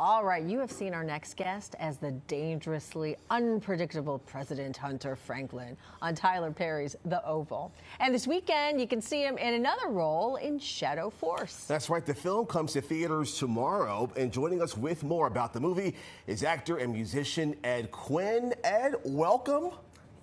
All right, you have seen our next guest as the dangerously unpredictable President Hunter Franklin on Tyler Perry's The Oval. And this weekend, you can see him in another role in Shadow Force. That's right. The film comes to theaters tomorrow. And joining us with more about the movie is actor and musician Ed Quinn. Ed, welcome.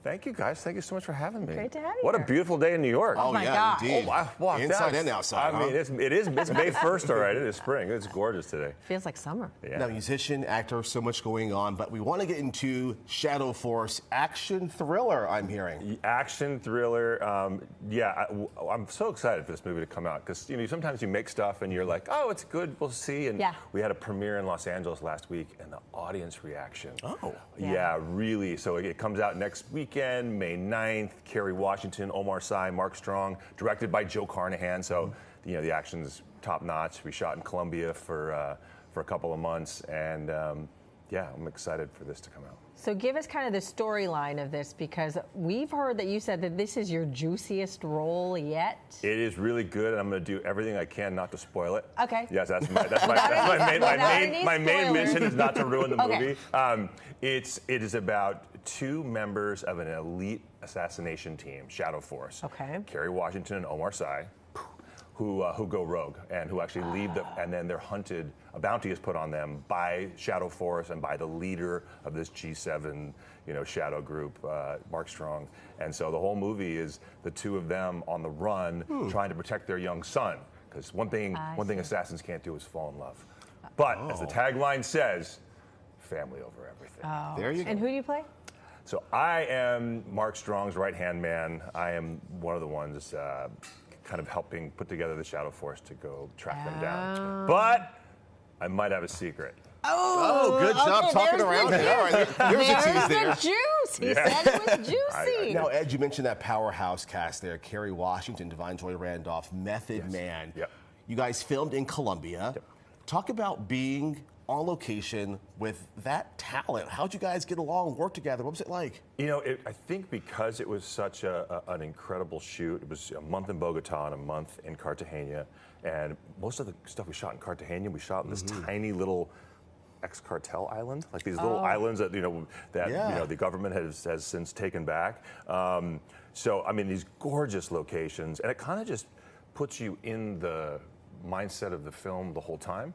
Thank you, guys. Thank you so much for having me. Great to have you What here. a beautiful day in New York. Oh, my God. Indeed. Oh, wow, Inside and outside. I mean, it's May 1st already. It is spring. It's gorgeous today. Feels like summer. Yeah. Now, musician, actor, so much going on, but we want to get into Shadow Force, action thriller, I'm hearing. Action thriller. I'm so excited for this movie to come out because sometimes you make stuff and you're like, oh, it's good. We'll see. And we had a premiere in Los Angeles last week, and the audience reaction. Oh. Yeah, really. So it comes out next weekend, May 9th. Kerry, Washington, Omar, Mark Strong, directed by Joe Carnahan. So the action's top notch. We shot in Colombia for a couple of months, and I'm excited for this to come out. So give us kind of the storyline of this, because we've heard that you said that this is your juiciest role yet. It is really good, and I'm going to do everything I can not to spoil it. Okay. Yes, that's my main mission is not to ruin the movie. It is about two members of an elite assassination team, Shadow Force. Okay. Kerry, Washington, and Omar, who go rogue and who actually leave and then they're hunted. A bounty is put on them by Shadow Force and by the leader of this G7, shadow group, Mark Strong. And so the whole movie is the two of them on the run, trying to protect their young son. Because one thing assassins can't do is fall in love. But as the tagline says, family over everything. Oh. There you go. And who do you play? So I am Mark Strong's right-hand man. I am one of the ones kind of helping put together the Shadow Force to go track them down. But I might have a secret. Oh, good job talking around it. All right, there's a tease there. The juice. He said it was juicy. Now, Ed, you mentioned that powerhouse cast there. Kerry Washington, Divine Joy Randolph, Method Man. Yep. You guys filmed in Colombia. Yep. Talk about being on location with that talent. How'd you guys get along, work together? What was it like? I think because it was such an incredible shoot, it was a month in Bogota and a month in Cartagena, and most of the stuff we shot in Cartagena, we shot in this tiny little ex-cartel island, like these little islands that the government has since taken back. So I mean, these gorgeous locations, and it kind of just puts you in the mindset of the film the whole time.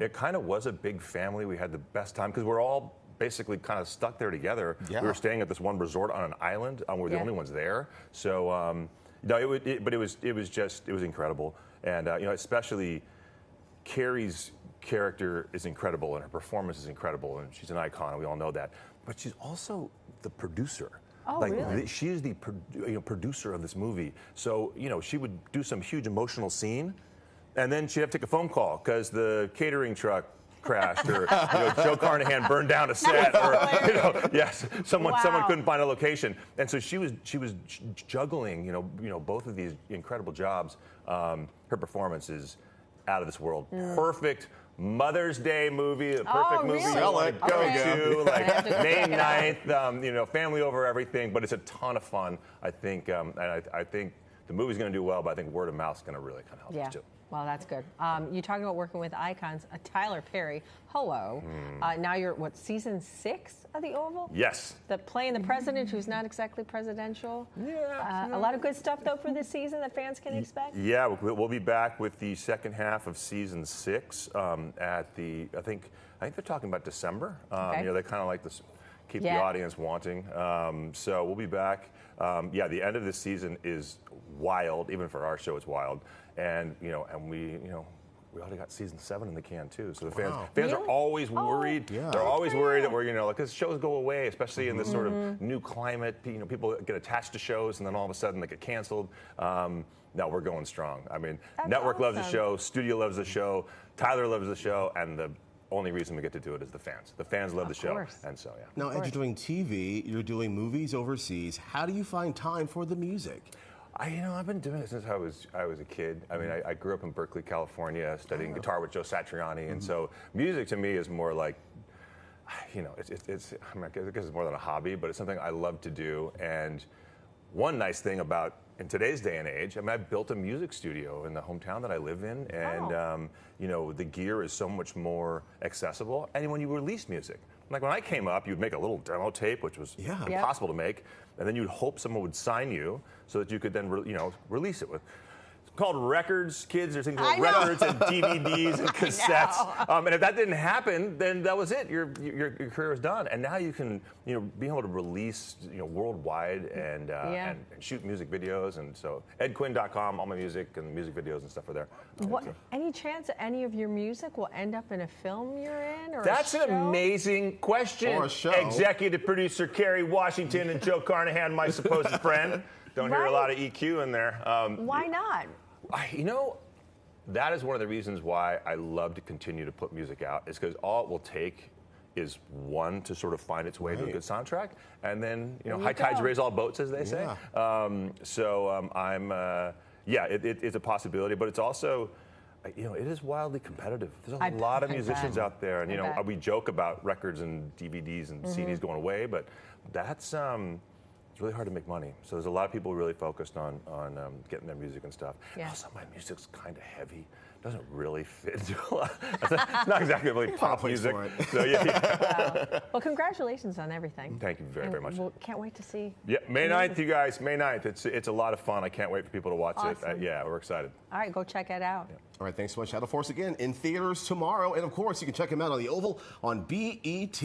It kind of was a big family. We had the best time because we're all basically kind of stuck there together. Yeah. We were staying at this one resort on an island. We're the only ones there. So, it was incredible. And especially Kerry's character is incredible, and her performance is incredible, and she's an icon. We all know that. But she's also the producer. Oh, really? She is the producer of this movie. So she would do some huge emotional scene. And then she'd have to take a phone call because the catering truck crashed, or Joe Carnahan burned down a set, or someone couldn't find a location, and so she was juggling both of these incredible jobs. Her performance is out of this world. Perfect Mother's Day movie, the perfect movie you want to go to, like May 9th. Family over everything, but it's a ton of fun. I think, and I think the movie's going to do well, but I think word of mouth is going to really kind of help us too. Well, that's good. You're talking about working with icons. Tyler Perry, hello. Now you're, season 6 of The Oval? Yes. Playing the president who's not exactly presidential. Yeah. A lot of good stuff, though, for this season that fans can expect? Yeah, we'll be back with the second half of season 6 at the, I think they're talking about December. They kind of like to keep the audience wanting. So we'll be back. The end of this season is wild. Even for our show, it's wild. And we already got season 7 in the can too. So the fans are always worried. They're always worried that we're because shows go away, especially in this sort of new climate. People get attached to shows and then all of a sudden they get canceled. No, we're going strong. I mean, That's network loves the awesome. show, studio loves the show, Tyler loves the show, and the only reason we get to do it is the fans. The fans love the show, and so Now, Ed, you're doing TV, you're doing movies overseas. How do you find time for the music? I've been doing it since I was a kid. I mean, I grew up in Berkeley, California, studying guitar with Joe Satriani, and so music to me is more like, I guess it's more than a hobby, but it's something I love to do. And one nice thing about in today's day and age, I mean, I built a music studio in the hometown that I live in, and you know, the gear is so much more accessible. And when you release music, like when I came up, you'd make a little demo tape, which was impossible to make, and then you'd hope someone would sign you so that you could then, release it with. Called records, kids. There's things called records and DVDs and cassettes. And if that didn't happen, then that was it. Your career was done. And now you can, be able to release, worldwide and shoot music videos. And so edquinn.com, all my music and music videos and stuff are there. Any chance any of your music will end up in a film you're in, or That's an amazing question. Or a show. Executive producer Kerry Washington and Joe Carnahan, my supposed friend. Don't hear a lot of EQ in there. Why not? That is one of the reasons why I love to continue to put music out, is because all it will take is one to sort of find its way to a good soundtrack, and then high tides raise all boats, as they say. It's a possibility, but it's also, it is wildly competitive. There's a lot of musicians out there, and we joke about records and DVDs and CDs going away, but that's it's really hard to make money. So there's a lot of people really focused on getting their music and stuff. Also, my music's kind of heavy. Doesn't really fit into a lot. It's not exactly really pop music. So Well, congratulations on everything. Thank you very, very much. Well, can't wait to see. Yeah, May 9th, you guys. May 9th. It's a lot of fun. I can't wait for people to watch it. We're excited. All right, go check it out. All right, thanks so much. Shadow Force again in theaters tomorrow. And of course, you can check him out on the Oval on BET.